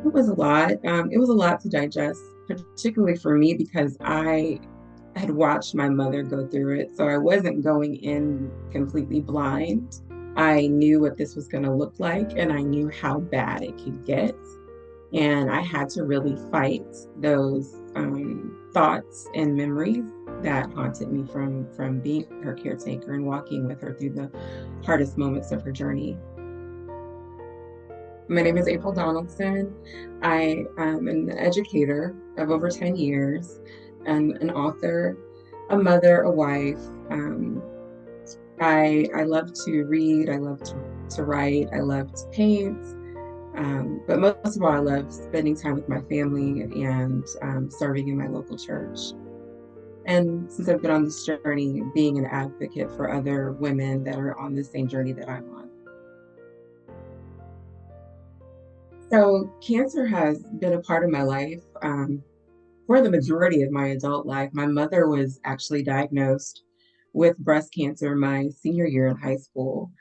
It was a lot. It was a lot to digest, particularly for me because I had watched my mother go through it. So I wasn't going in completely blind. I knew what this was going to look like and I knew how bad it could get. And I had to really fight those thoughts and memories that haunted me from being her caretaker and walking with her through the hardest moments of her journey. My name is April Donaldson. I am an educator of over 10 years and an author, a mother, a wife. Um, I love to read, I love to write, I love to paint. But most of all, I love spending time with my family and serving in my local church. And since I've been on this journey, being an advocate for other women that are on the same journey that I'm on. So, cancer has been a part of my life for the majority of my adult life. My mother was actually diagnosed with breast cancer my senior year in high school.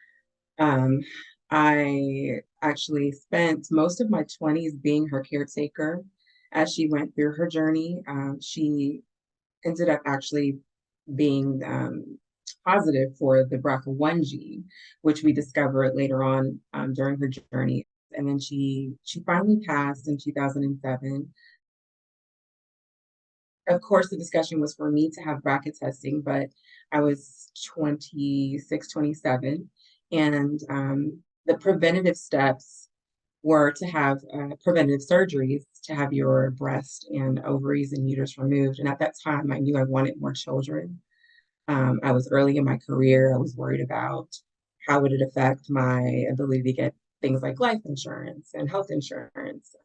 Um, I actually spent most of my 20s being her caretaker as she went through her journey. She ended up actually being positive for the BRCA1 gene, which we discovered later on during her journey. And then she finally passed in 2007. Of course, the discussion was for me to have BRCA testing, but I was 26, 27, and the preventative steps were to have preventative surgeries to have your breast and ovaries and uterus removed. And at that time, I knew I wanted more children. I was early in my career. I was worried about how would it affect my ability to get things like life insurance and health insurance.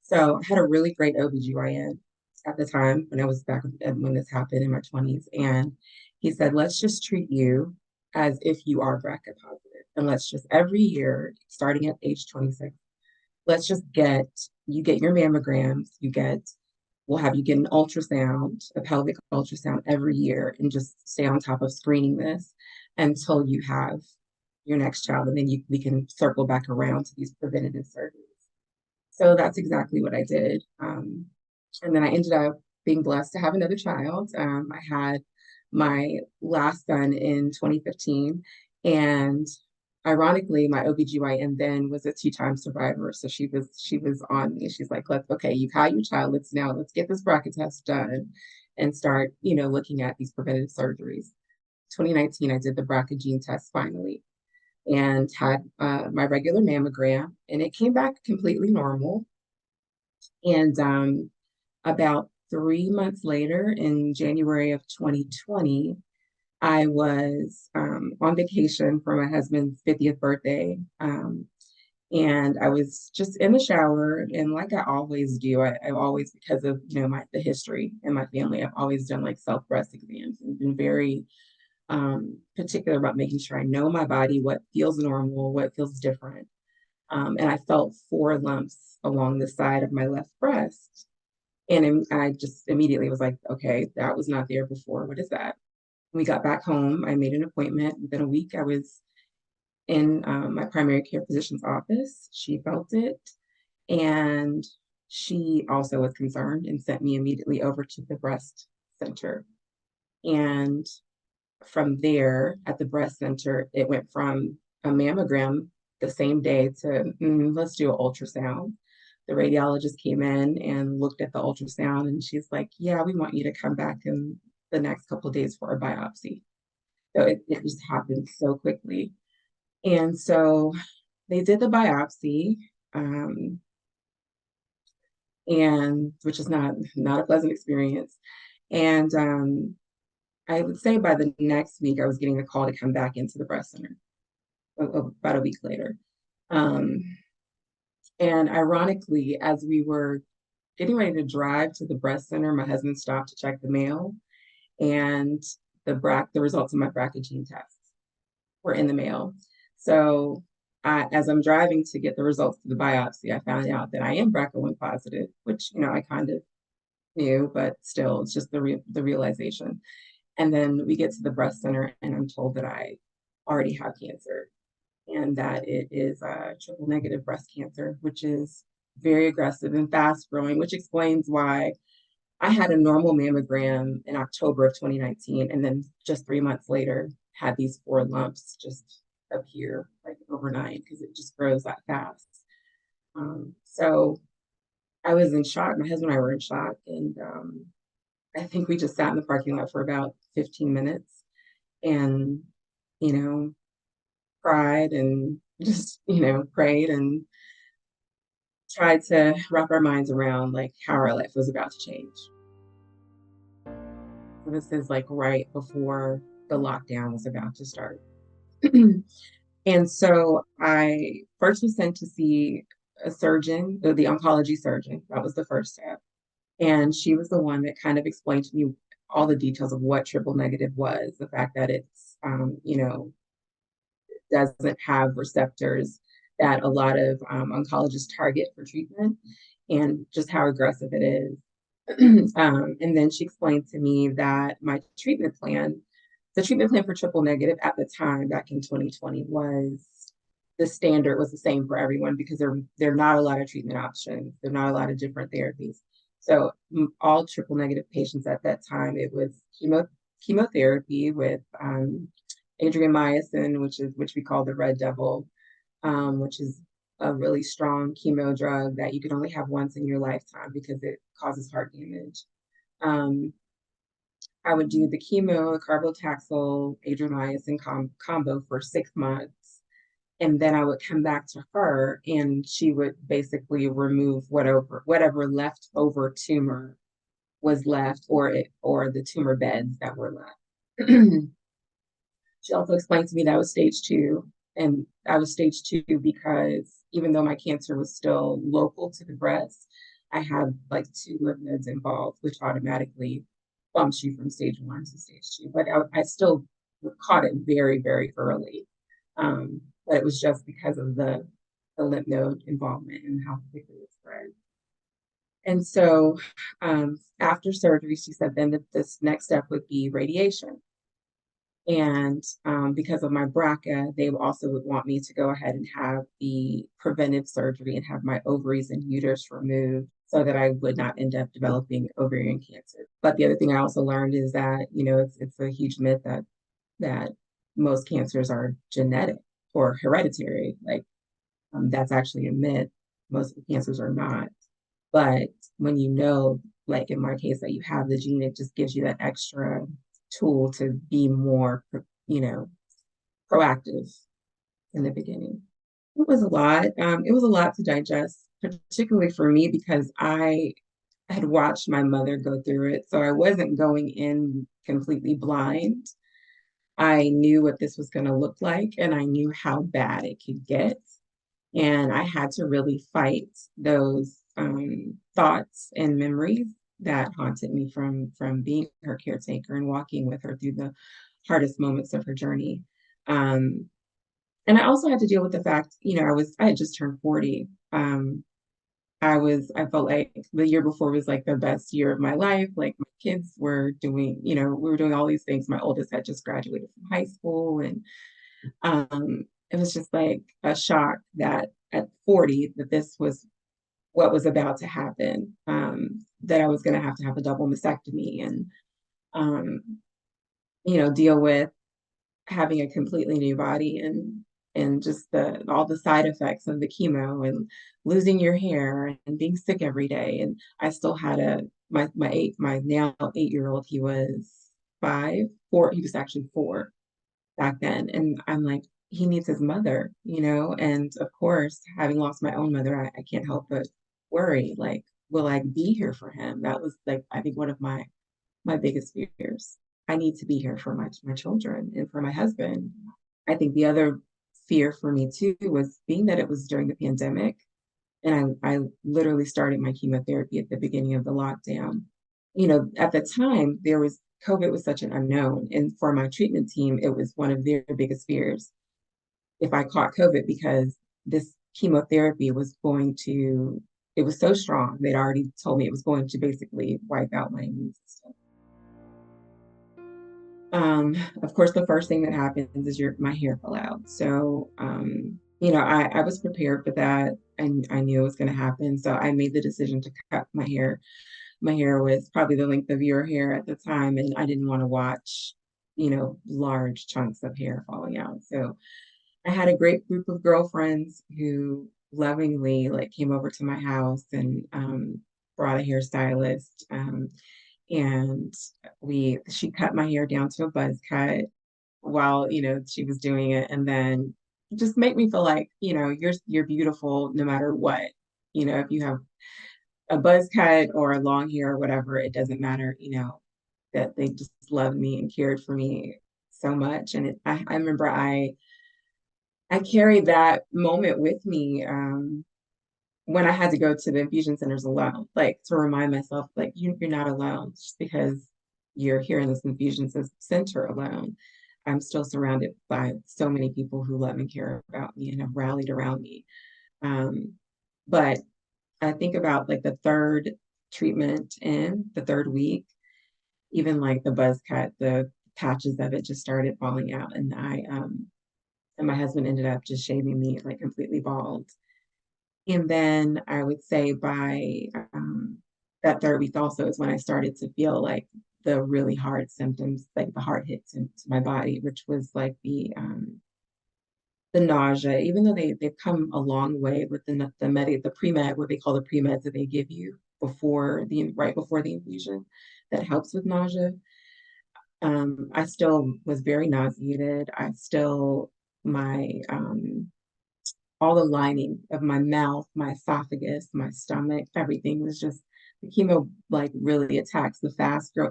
So I had a really great OBGYN at the time when I was back when this happened in my 20s. And he said, let's just treat you as if you are BRCA positive. And let's just every year, starting at age 26, let's just get your mammograms, we'll have you get an ultrasound, a pelvic ultrasound every year, and just stay on top of screening this until you have your next child. And then we can circle back around to these preventative surgeries. So that's exactly what I did. And then I ended up being blessed to have another child. I had my last son in 2015. And ironically, my OBGYN then was a two-time survivor. So she was on me. She's like, okay, you've had your child. Let's get this BRCA test done and start, looking at these preventative surgeries. 2019, I did the BRCA gene test finally and had my regular mammogram, and it came back completely normal. And about 3 months later, in January of 2020, I was on vacation for my husband's 50th birthday. And I was just in the shower, and like I always do, I always, because of the history in my family, I've always done like self breast exams and been very particular about making sure I know my body, what feels normal, what feels different. And I felt 4 lumps along the side of my left breast. And I just immediately was like, okay, that was not there before. What is that? We got back home. I made an appointment. Within a week, I was in my primary care physician's office. She felt it. And she also was concerned and sent me immediately over to the breast center. And from there, at the breast center, it went from a mammogram the same day to let's do an ultrasound. The radiologist came in and looked at the ultrasound, and she's like, yeah, we want you to come back in the next couple of days for a biopsy. So it just happened so quickly. And so they did the biopsy, um, and which is not a pleasant experience. And I would say by the next week, I was getting a call to come back into the breast center about a week later. Um, and ironically, as we were getting ready to drive to the breast center, my husband stopped to check the mail, and the results of my BRCA gene tests were in the mail. So as I'm driving to get the results of the biopsy, I found out that I am BRCA1 positive, which I kind of knew, but still, it's just the realization. And then we get to the breast center, and I'm told that I already have cancer and that it is triple negative breast cancer, which is very aggressive and fast growing, which explains why I had a normal mammogram in October of 2019, and then just 3 months later had these 4 lumps just appear like overnight because it just grows that fast. So I was in shock. My husband and I were in shock, and I think we just sat in the parking lot for about 15 minutes and, you know, cried and just, prayed and tried to wrap our minds around like how our life was about to change. So this is like right before the lockdown was about to start. And so I first was sent to see a surgeon, the oncology surgeon. That was the first step. And she was the one that kind of explained to me all the details of what triple negative was, the fact that it's, doesn't have receptors that a lot of oncologists target for treatment, and just how aggressive it is. And then she explained to me that my treatment plan, the treatment plan for triple negative at the time, back in 2020, was the standard was the same for everyone because there are not a lot of treatment options. There are not a lot of different therapies. So all triple negative patients at that time, it was chemotherapy with adriamycin, which we call the Red Devil, which is a really strong chemo drug that you can only have once in your lifetime because it causes heart damage. I would do the chemo, carbotaxol, adriamycin combo for 6 months. And then I would come back to her and she would basically remove whatever leftover tumor was left, or the tumor beds that were left. She also explained to me that I was stage 2. And I was stage 2 because even though my cancer was still local to the breast, I had like 2 lymph nodes involved, which automatically bumps you from stage 1 to stage 2. But I still caught it very, very early. But it was just because of the lymph node involvement and how quickly it spread. And so after surgery, she said then that this next step would be radiation. And because of my BRCA, they also would want me to go ahead and have the preventive surgery and have my ovaries and uterus removed so that I would not end up developing ovarian cancer. But the other thing I also learned is that, it's a huge myth that most cancers are genetic or hereditary. Like that's actually a myth. Most of the cancers are not. But when like in my case, that you have the gene, it just gives you that extra tool to be more, proactive in the beginning. It was a lot. It was a lot to digest, particularly for me because I had watched my mother go through it. So I wasn't going in completely blind. I knew what this was going to look like and I knew how bad it could get. And I had to really fight those thoughts and memories that haunted me from being her caretaker and walking with her through the hardest moments of her journey. And I also had to deal with the fact, I had just turned 40. I felt like the year before was like the best year of my life. Like my kids were doing, we were doing all these things. My oldest had just graduated from high school, and it was just like a shock that at 40 that this was what was about to happen, that I was going to have a double mastectomy and, deal with having a completely new body and just all the side effects of the chemo and losing your hair and being sick every day. And I still had my now 8-year-old, he was 4, he was actually 4 back then. And I'm like, he needs his mother, and of course, having lost my own mother, I can't help but worry, like, will I be here for him? That was like, I think one of my biggest fears. I need to be here for my children and for my husband. I think the other fear for me too was being that it was during the pandemic. And I literally started my chemotherapy at the beginning of the lockdown. At the time, COVID was such an unknown. And for my treatment team, it was one of their biggest fears if I caught COVID because this chemotherapy it was so strong. They'd already told me it was going to basically wipe out my immune system. Of course, the first thing that happens is my hair fell out. So, I was prepared for that. and I knew it was going to happen. So I made the decision to cut my hair. My hair was probably the length of your hair at the time, and I didn't want to watch, large chunks of hair falling out. So I had a great group of girlfriends who lovingly like came over to my house and brought a hairstylist. And she cut my hair down to a buzz cut while, she was doing it. And then just make me feel like, you're beautiful no matter what. If you have a buzz cut or a long hair or whatever, it doesn't matter, that they just loved me and cared for me so much. And I remember I carried that moment with me when I had to go to the infusion centers alone, like to remind myself, like, you're not alone just because you're here in this infusion center alone. I'm still surrounded by so many people who love and care about me and have rallied around me. Um, but I think about like the third treatment in the third week, even like the buzz cut, the patches of it just started falling out, and and my husband ended up just shaving me like completely bald. And then I would say by that third week also is when I started to feel like the really hard symptoms, like the hard hits into my body, which was like the nausea. Even though they've come a long way with the pre-med, what they call the pre-meds that they give you right before the infusion, that helps with nausea. I still was very nauseated. My all the lining of my mouth, my esophagus, my stomach, everything was just, the chemo like really attacks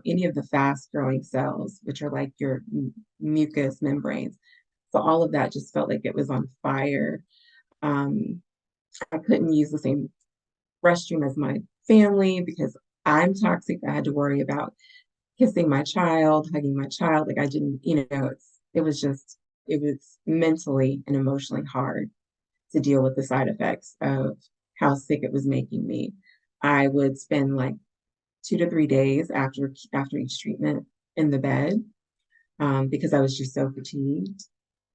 any of the fast growing cells, which are like your mucous membranes. So all of that just felt like it was on fire. Um, I couldn't use the same restroom as my family because I'm toxic. I had to worry about kissing my child, hugging my child. Like I didn't, it was mentally and emotionally hard to deal with the side effects of how sick it was making me. I would spend like 2 to 3 days after each treatment in the bed because I was just so fatigued.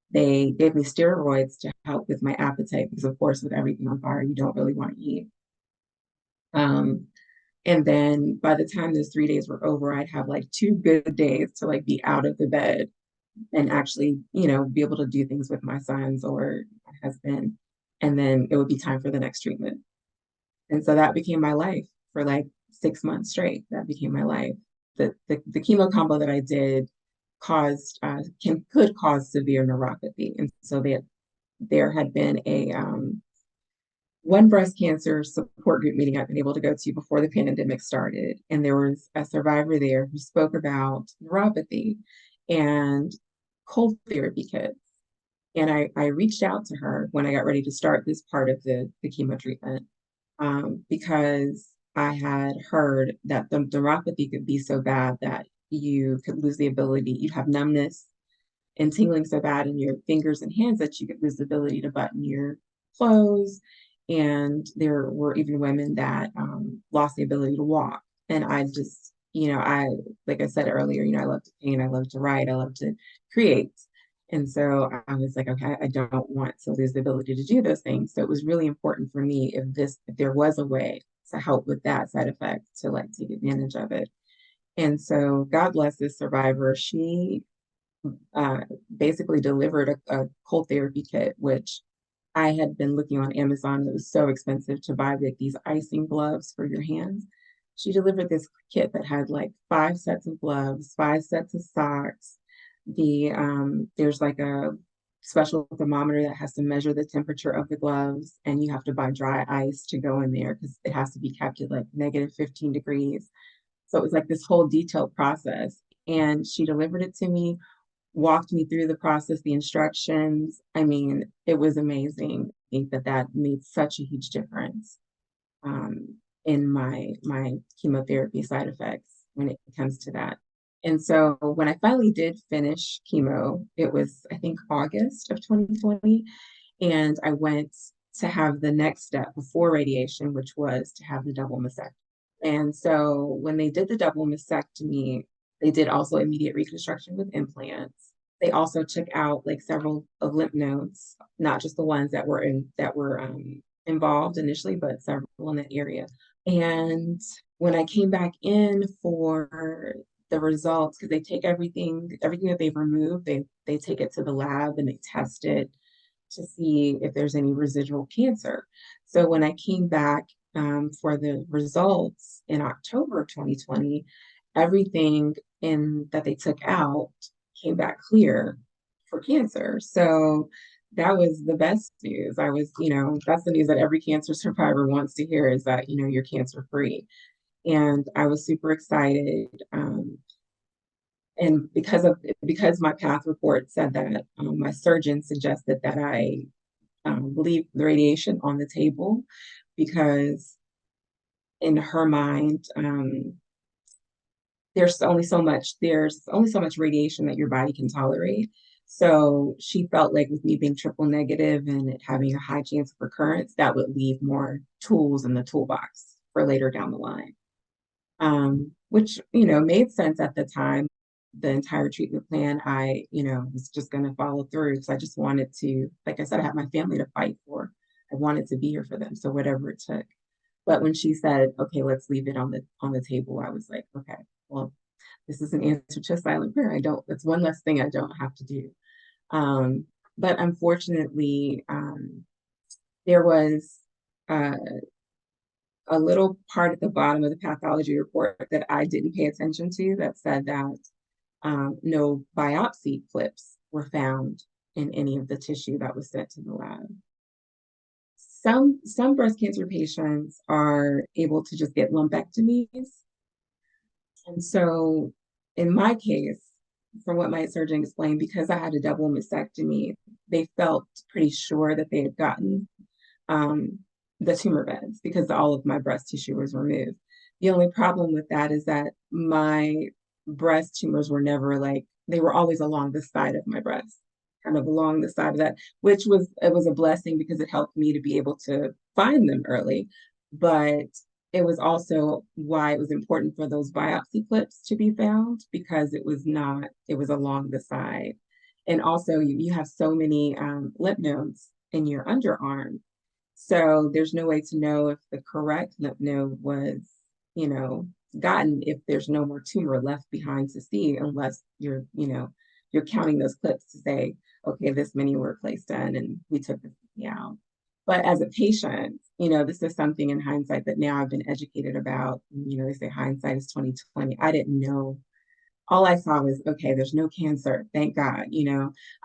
They gave me steroids to help with my appetite because, of course, with everything on fire, you don't really want to eat. Um, and then by the time those 3 days were over, I'd have like 2 good days to like be out of the bed and actually, be able to do things with my sons or my husband. And then it would be time for the next treatment. And so that became my life for like 6 months straight. That became my life. The chemo combo that I did could cause severe neuropathy. And so there had been a one breast cancer support group meeting I've been able to go to before the pandemic started. And there was a survivor there who spoke about neuropathy and cold therapy kits. And I reached out to her when I got ready to start this part of the chemo treatment because I had heard that the neuropathy could be so bad that you could lose the ability, you'd have numbness and tingling so bad in your fingers and hands that you could lose the ability to button your clothes. And there were even women that lost the ability to walk. And I just, like I said earlier, I love to paint, I love to write, I love to create. And so I was like, okay, I don't want to lose the ability to do those things. So it was really important for me if there was a way to help with that side effect to like take advantage of it. And so God bless this survivor. She uh, basically delivered a cold therapy kit, which I had been looking on Amazon. It was so expensive to buy like these icing gloves for your hands. She delivered this kit that had like 5 sets of gloves, 5 sets of socks. There's like a special thermometer that has to measure the temperature of the gloves, and you have to buy dry ice to go in there because it has to be kept at like negative 15 degrees. So it was like this whole detailed process. And she delivered it to me, walked me through the process, the instructions. I mean, it was amazing. I think that made such a huge difference in my chemotherapy side effects when it comes to that. And so when I finally did finish chemo, it was, I think, August of 2020. And I went to have the next step before radiation, which was to have the double mastectomy. And so when they did the double mastectomy, they did also immediate reconstruction with implants. They also took out like several lymph nodes, not just the ones that were involved initially, but several in that area. And when I came back in for the results, because they take everything that they've removed, they take it to the lab and they test it to see if there's any residual cancer. So when I came back for the results in October of 2020, everything in that they took out came back clear for cancer. So that was the best news. I was, that's the news that every cancer survivor wants to hear, is that, you're cancer free. And I was super excited. And because my path report said that, my surgeon suggested that I leave the radiation on the table, because in her mind, there's only so much radiation that your body can tolerate. So she felt like, with me being triple negative and it having a high chance of recurrence, that would leave more tools in the toolbox for later down the line. Which, made sense at the time. The entire treatment plan, I, was just going to follow through, because I just wanted to, like I said, I have my family to fight for. I wanted to be here for them. So whatever it took. But when she said, okay, let's leave it on the table, I was like, okay, well, this is an answer to a silent prayer. It's one less thing I don't have to do. But unfortunately, there was a little part at the bottom of the pathology report that I didn't pay attention to, that said that no biopsy clips were found in any of the tissue that was sent to the lab. Some breast cancer patients are able to just get lumpectomies. And so in my case, from what my surgeon explained, because I had a double mastectomy, they felt pretty sure that they had gotten the tumor beds, because all of my breast tissue was removed. The only problem with that is that my breast tumors were never they were always along the side of my breast, kind of along the side of that, which was a blessing, because it helped me to be able to find them early. But it was also why it was important for those biopsy clips to be found, because it was along the side. And also you have so many lymph nodes in your underarm. So there's no way to know if the correct lymph node was, gotten, if there's no more tumor left behind to see, unless you're counting those clips to say, okay, this many were placed in and we took this many out. But as a patient, this is something in hindsight that now I've been educated about. They say hindsight is 2020. I didn't know. All I saw was, okay, there's no cancer, thank God.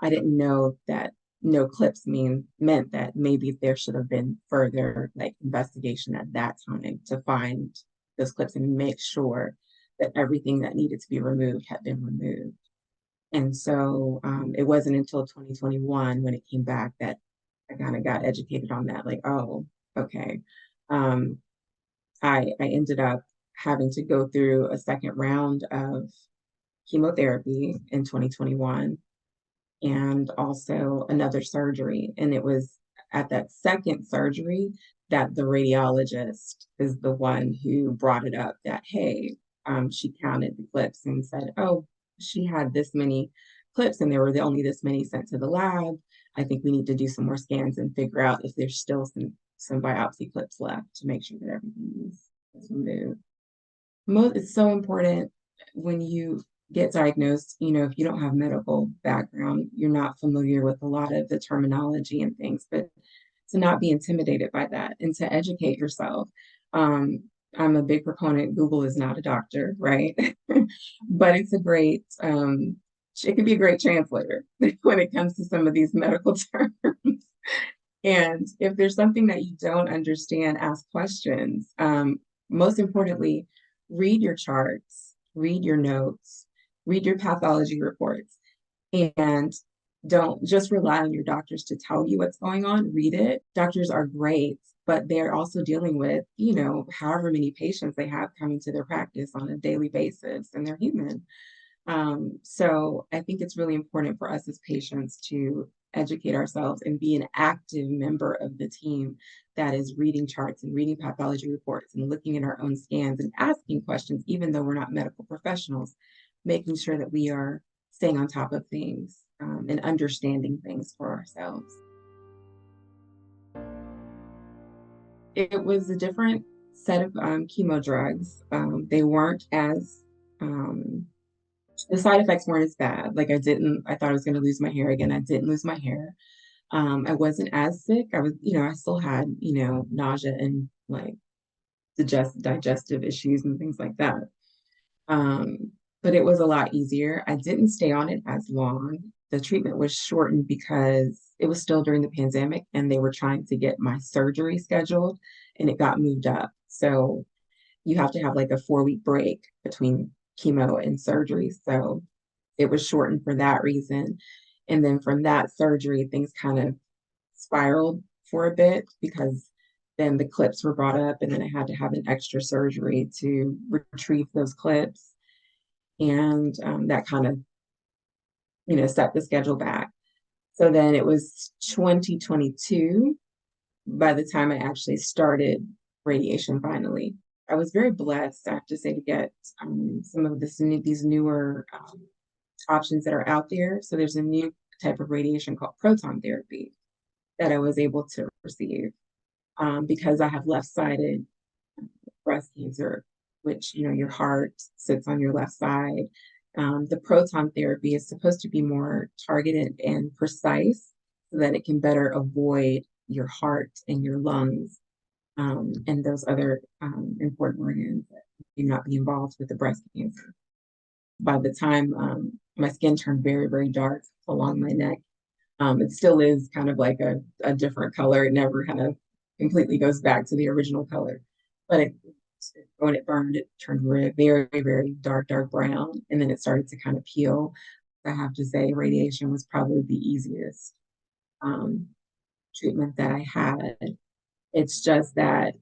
I didn't know that no clips meant that maybe there should have been further investigation at that time to find those clips and make sure that everything that needed to be removed had been removed. And so it wasn't until 2021, when it came back, that I kind of got educated on that. Oh, okay. I ended up having to go through a second round of chemotherapy in 2021, and also another surgery. And it was at that second surgery that the radiologist is the one who brought it up, that, hey, she counted the clips and said, oh, she had this many clips and there were only this many sent to the lab. I think we need to do some more scans and figure out if there's still some biopsy clips left, to make sure that everything is removed. It's so important when you get diagnosed, if you don't have medical background, you're not familiar with a lot of the terminology and things, but to not be intimidated by that and to educate yourself. I'm a big proponent. Google is not a doctor, right? But it's it can be a great translator when it comes to some of these medical terms. And if there's something that you don't understand, ask questions. Most importantly, read your charts, read your notes, read your pathology reports, and don't just rely on your doctors to tell you what's going on. Read it. Doctors are great, but they're also dealing with, however many patients they have coming to their practice on a daily basis, and they're human. So I think it's really important for us as patients to educate ourselves and be an active member of the team that is reading charts and reading pathology reports and looking at our own scans and asking questions, even though we're not medical professionals, making sure that we are staying on top of things and understanding things for ourselves. it was a different set of chemo drugs. They weren't as the side effects weren't as bad. Like I thought I was going to lose my hair again. I didn't lose my hair. I wasn't as sick. I was, I still had, nausea and like digestive issues and things like that. Um, but it was a lot easier. I didn't stay on it as long. The treatment was shortened because it was still during the pandemic and they were trying to get my surgery scheduled and it got moved up. So you have to have like a 4-week break between chemo and surgery. So it was shortened for that reason. And then from that surgery, things kind of spiraled for a bit because then the clips were brought up and then I had to have an extra surgery to retrieve those clips. And that kind of, set the schedule back. So then it was 2022 by the time I actually started radiation finally. I was very blessed, I have to say, to get some of these newer options that are out there. So there's a new type of radiation called proton therapy that I was able to receive because I have left-sided breast cancer, which, your heart sits on your left side. The proton therapy is supposed to be more targeted and precise so that it can better avoid your heart and your lungs and those other important organs that do not be involved with the breast cancer. By the time my skin turned very, very dark along my neck, it still is kind of like a different color. It never kind of completely goes back to the original color. But when it burned, it turned very, very dark, dark brown. And then it started to kind of peel. I have to say, radiation was probably the easiest um, treatment that I had. It's just that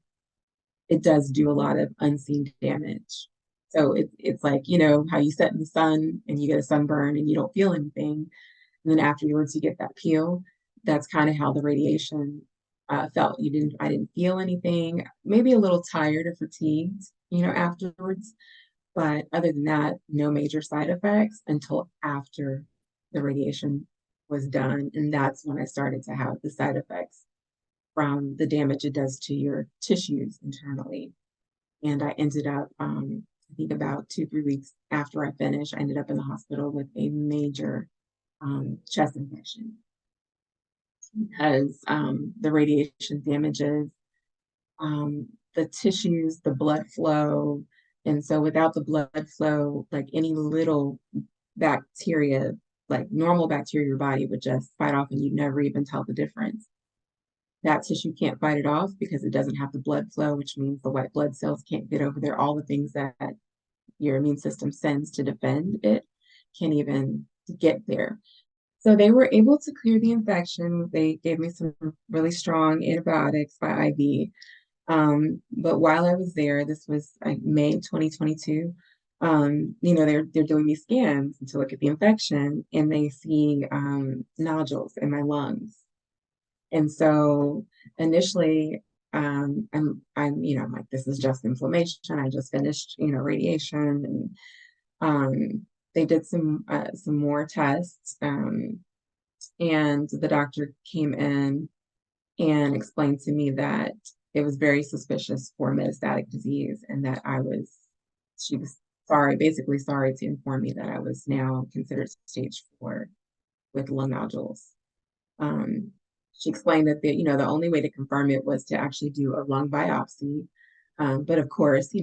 it does do a lot of unseen damage. So it's like, how you sit in the sun and you get a sunburn and you don't feel anything. And then afterwards you get that peel. That's kind of how the radiation felt. I didn't feel anything, maybe a little tired or fatigued, afterwards. But other than that, no major side effects until after the radiation was done. And that's when I started to have the side effects from the damage it does to your tissues internally. And I ended up, I think about 2, 3 weeks after I finished, I ended up in the hospital with a major chest infection because the radiation damages the tissues, the blood flow. And so without the blood flow, like any little bacteria, like normal bacteria, your body would just fight off and you'd never even tell the difference. That tissue can't fight it off because it doesn't have the blood flow, which means the white blood cells can't get over there. All the things that your immune system sends to defend it can't even get there. So they were able to clear the infection. They gave me some really strong antibiotics by IV. But while I was there, this was like May 2022, they're doing these scans to look at the infection and they see nodules in my lungs. And so initially, I'm like, this is just inflammation. I just finished, radiation, and they did some more tests, and the doctor came in and explained to me that it was very suspicious for metastatic disease, and that she was basically sorry to inform me that I was now considered stage 4 with lung nodules. She explained that the only way to confirm it was to actually do a lung biopsy. But of course,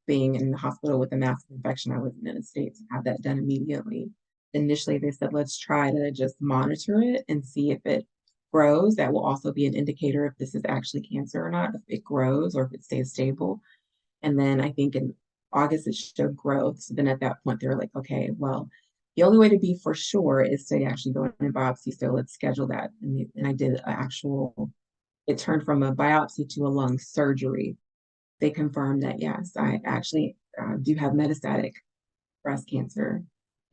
being in the hospital with a massive infection, I wasn't in a state to have that done immediately. Initially, they said, let's try to just monitor it and see if it grows. That will also be an indicator if this is actually cancer or not, if it grows or if it stays stable. And then I think in August, it showed growth. So then at that point, they were like, okay, well, the only way to be for sure is to actually go in and biopsy. So let's schedule that. And I did it turned from a biopsy to a lung surgery. They confirmed that, yes, I actually do have metastatic breast cancer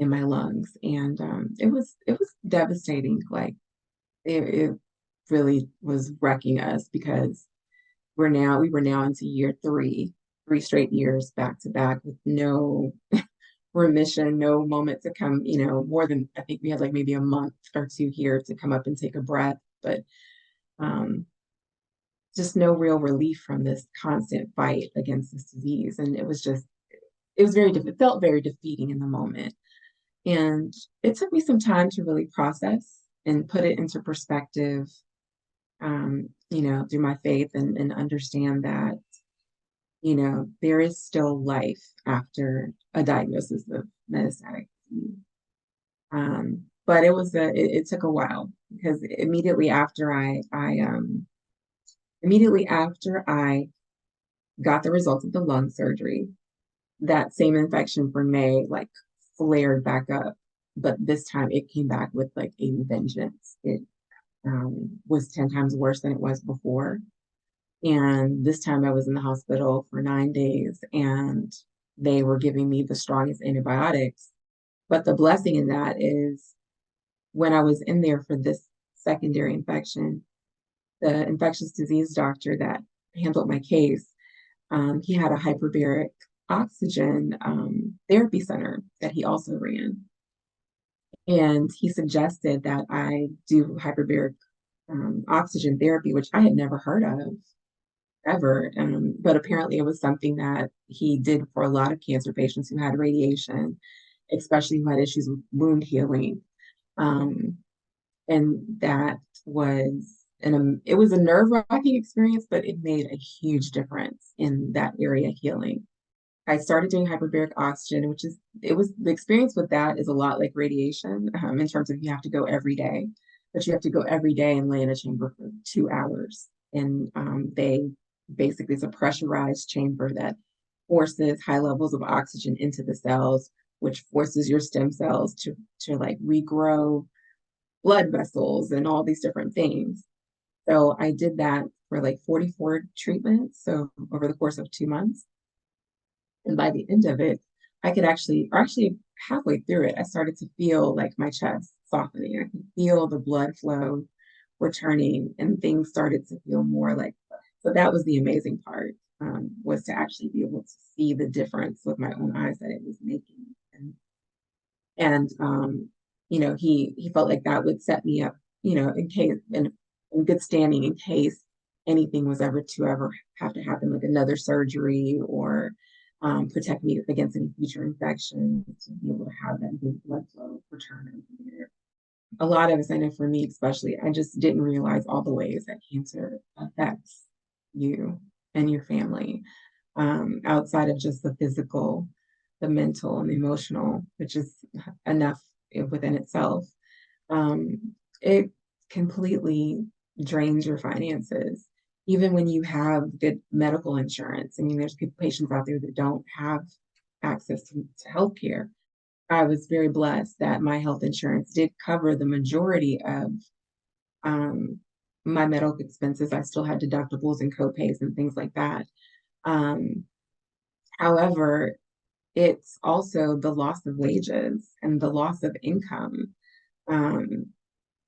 in my lungs. And it was devastating. Like it really was wrecking us because we were now into year 3 straight years back to back with no remission, no moment to come, more than, I think we had like maybe a month or 2 here to come up and take a breath. But just no real relief from this constant fight against this disease. And it was very, it felt very defeating in the moment. And it took me some time to really process and put it into perspective, through my faith and understand that, there is still life after a diagnosis of metastatic disease. But it took a while because immediately after I got the results of the lung surgery, that same infection from May like flared back up, but this time it came back with like a vengeance. It was 10 times worse than it was before. And this time I was in the hospital for 9 days and they were giving me the strongest antibiotics. But the blessing in that is when I was in there for this secondary infection, the infectious disease doctor that handled my case, he had a hyperbaric oxygen therapy center that he also ran. And he suggested that I do hyperbaric oxygen therapy, which I had never heard of ever. But apparently it was something that he did for a lot of cancer patients who had radiation, especially who had issues with wound healing. And that was it was a nerve-wracking experience, but it made a huge difference in that area healing. I started doing hyperbaric oxygen, the experience with that is a lot like radiation in terms of you have to go every day, but you have to go every day and lay in a chamber for 2 hours. And it's a pressurized chamber that forces high levels of oxygen into the cells, which forces your stem cells to like regrow blood vessels and all these different things. So I did that for like 44 treatments, so over the course of 2 months. And by the end of it, actually halfway through it, I started to feel like my chest softening. I could feel the blood flow returning and things started to feel more like, so that was the amazing part, was to actually be able to see the difference with my own eyes that it was making. And he felt like that would set me up, in case, in good standing in case anything was ever have to happen, like another surgery or protect me against any future infections, to be able to have that good blood flow return. A lot of us, I know for me especially, I just didn't realize all the ways that cancer affects you and your family, outside of just the physical, the mental and the emotional, which is enough within itself. It completely drains your finances, even when you have good medical insurance. I mean, there's patients out there that don't have access to healthcare. I was very blessed that my health insurance did cover the majority of my medical expenses. I still had deductibles and copays and things like that. However, it's also the loss of wages and the loss of income,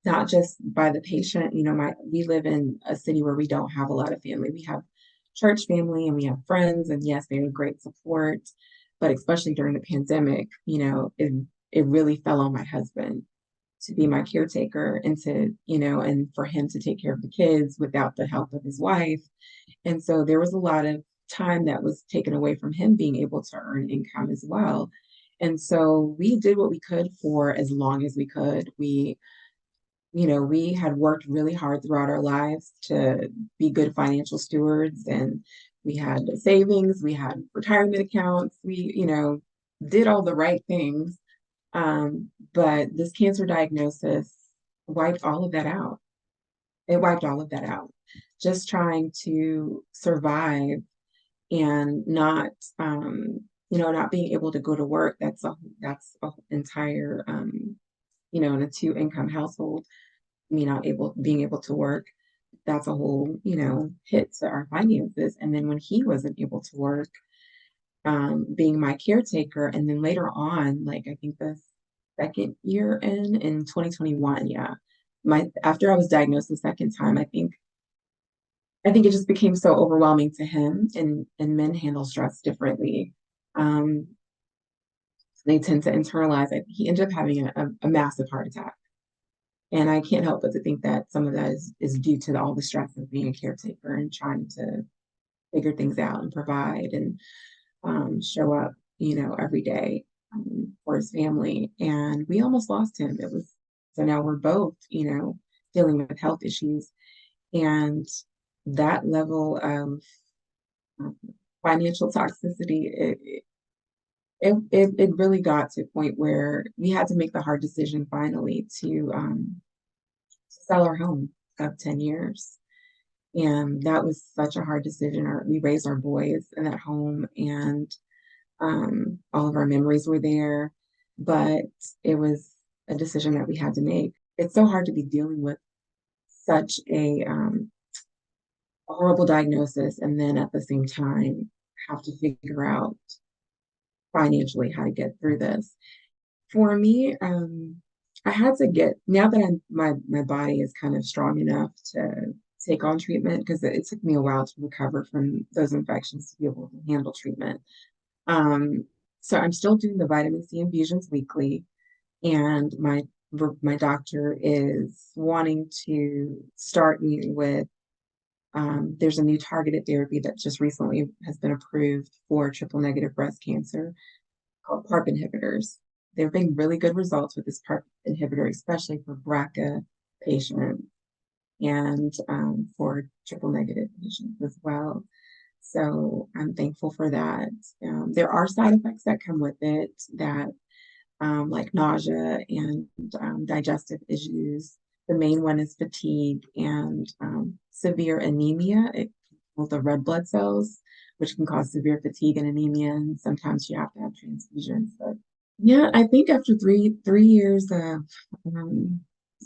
not just by the patient. We live in a city where we don't have a lot of family. We have church family and we have friends, and yes, they're great support. But especially during the pandemic, it really fell on my husband to be my caretaker and and for him to take care of the kids without the help of his wife. And so there was a lot of time that was taken away from him being able to earn income as well. And so we did what we could for as long as we could. We had worked really hard throughout our lives to be good financial stewards, and we had savings, we had retirement accounts, we, did all the right things. But this cancer diagnosis wiped all of that out. It wiped all of that out. Just trying to survive and not being able to go to work. That's a entire, in a 2-income household, me not being able to work. That's a whole, hit to our finances. And then when he wasn't able to work, being my caretaker, and then later on, like I think the second year in 2021, yeah, after I was diagnosed the second time, I think it just became so overwhelming to him, and men handle stress differently. They tend to internalize it. He ended up having a massive heart attack. And I can't help but to think that some of that is due to all the stress of being a caretaker and trying to figure things out and provide and show up, every day for his family. And we almost lost him. So now we're both, dealing with health issues. And that level of um, financial toxicity, it really got to a point where we had to make the hard decision finally to sell our home of 10 years. And that was such a hard decision. We raised our boys in that home, and all of our memories were there, but it was a decision that we had to make. It's so hard to be dealing with such a horrible diagnosis and then at the same time have to figure out financially how to get through this. For me, I had to get now that my body is kind of strong enough to take on treatment because it took me a while to recover from those infections to be able to handle treatment. Um, so I'm still doing the vitamin C infusions weekly, and my doctor is wanting to start me with there's a new targeted therapy that just recently has been approved for triple negative breast cancer called PARP inhibitors. There have been really good results with this PARP inhibitor, especially for BRCA patients and for triple negative patients as well. So I'm thankful for that. There are side effects that come with it that like nausea and digestive issues. The main one is fatigue and severe anemia. It kills the red blood cells, which can cause severe fatigue and anemia, and sometimes you have to have transfusions. But yeah, I think after three years of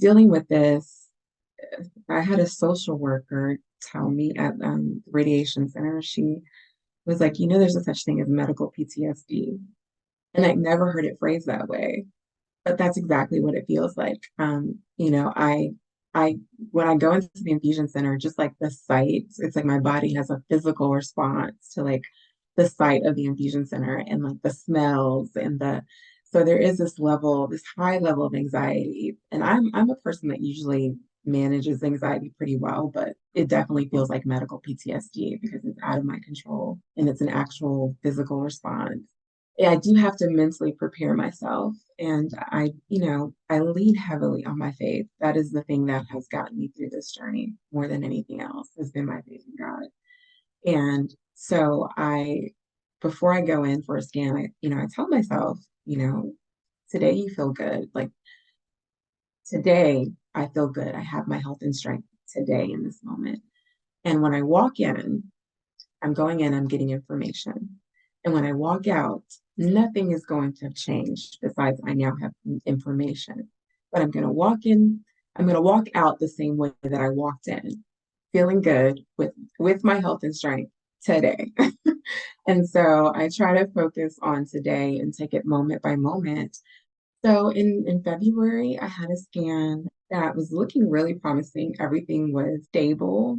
dealing with this, I had a social worker tell me at the radiation center. She was like, there's a such thing as medical PTSD. And I never heard it phrased that way, but that's exactly what it feels like. I when I go into the infusion center, just like the sight, it's like my body has a physical response to like the sight of the infusion center and like the smells and so there is this high level of anxiety. And I'm a person that usually manages anxiety pretty well, but it definitely feels like medical PTSD because it's out of my control and it's an actual physical response. Yeah, I do have to mentally prepare myself. And I lean heavily on my faith. That is the thing that has gotten me through this journey more than anything else has been my faith in God. And so before I go in for a scan, I tell myself, today you feel good. Like today I feel good. I have my health and strength today in this moment. And when I walk in, I'm going in, I'm getting information. And when I walk out, nothing is going to have changed besides I now have information. But I'm going to walk in, I'm going to walk out the same way that I walked in, feeling good with my health and strength today. And so I try to focus on today and take it moment by moment. So in February, I had a scan that was looking really promising. Everything was stable.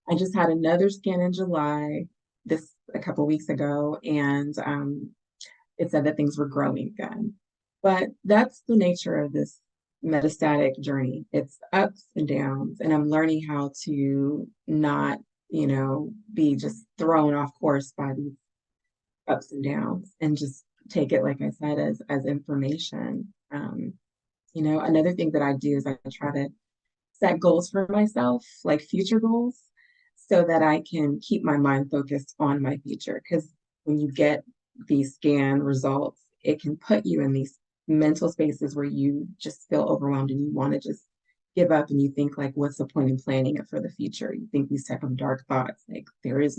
I just had another scan in July, this a couple weeks ago, and it said that things were growing again. But that's the nature of this metastatic journey. It's ups and downs, and I'm learning how to not, be just thrown off course by these ups and downs, and just take it, like I said, as information. Another thing that I do is I try to set goals for myself, like future goals, so that I can keep my mind focused on my future. Because when you get these scan results, it can put you in these mental spaces where you just feel overwhelmed and you want to just give up, and you think like, what's the point in planning it for the future? You think these type of dark thoughts, like there's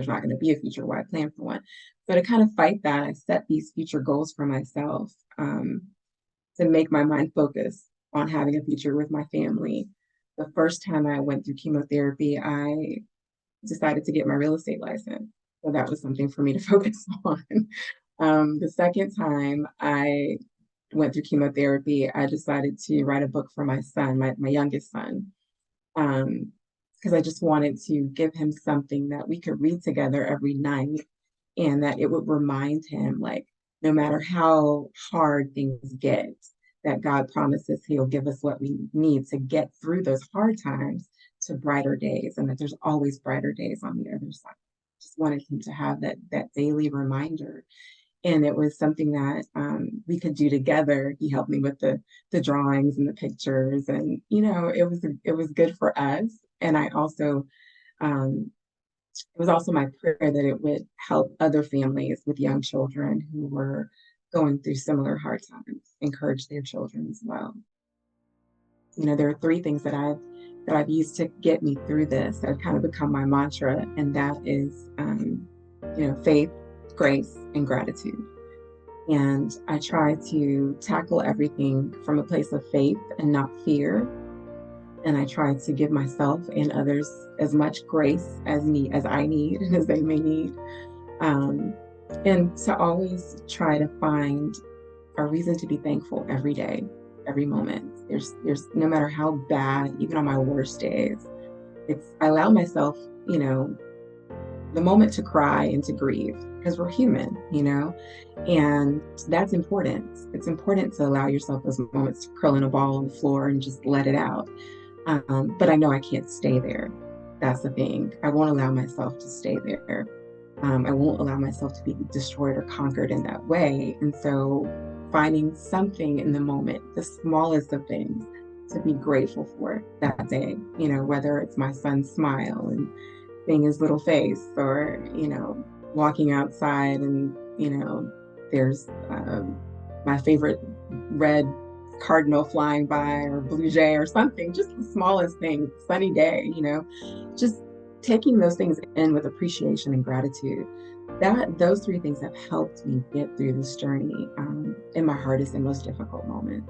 not going to be a future. Why plan for one? So to kind of fight that, I set these future goals for myself to make my mind focus on having a future with my family. The first time I went through chemotherapy, I decided to get my real estate license. So that was something for me to focus on. The second time I went through chemotherapy, I decided to write a book for my son, my youngest son, because I just wanted to give him something that we could read together every night and that it would remind him, like, no matter how hard things get, that God promises He'll give us what we need to get through those hard times to brighter days, and that there's always brighter days on the other side. Just wanted him to have that daily reminder. And it was something that we could do together. He helped me with the drawings and the pictures, and it was good for us. And I also it was also my prayer that it would help other families with young children who were going through similar hard times, encourage their children as well. There are three things that I've used to get me through this that have kind of become my mantra, and that is, faith, grace, and gratitude. And I try to tackle everything from a place of faith and not fear. And I try to give myself and others as much grace as I need and as they may need. And to always try to find a reason to be thankful every day, every moment. There's no matter how bad, even on my worst days, I allow myself, the moment to cry and to grieve, because we're human, and that's important. It's important to allow yourself those moments to curl in a ball on the floor and just let it out. But I know I can't stay there. That's the thing. I won't allow myself to stay there. I won't allow myself to be destroyed or conquered in that way. And so finding something in the moment, the smallest of things, to be grateful for that day, whether it's my son's smile and seeing his little face, or, walking outside and, there's my favorite red cardinal flying by, or blue jay or something, just the smallest thing, sunny day, just taking those things in with appreciation and gratitude. Those three things have helped me get through this journey in my hardest and most difficult moment.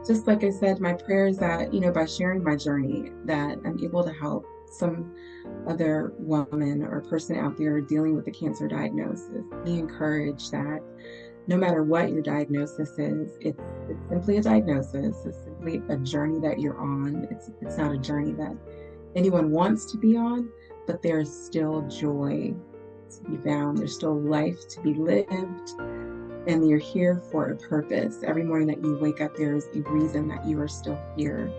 Just like I said, my prayer is that, by sharing my journey, that I'm able to help some other woman or person out there dealing with a cancer diagnosis be encouraged that no matter what your diagnosis is, it's simply a diagnosis. It's simply a journey that you're on. It's not a journey that anyone wants to be on, but there's still joy to be found. There's still life to be lived, and you're here for a purpose. Every morning that you wake up, there is a reason that you are still here.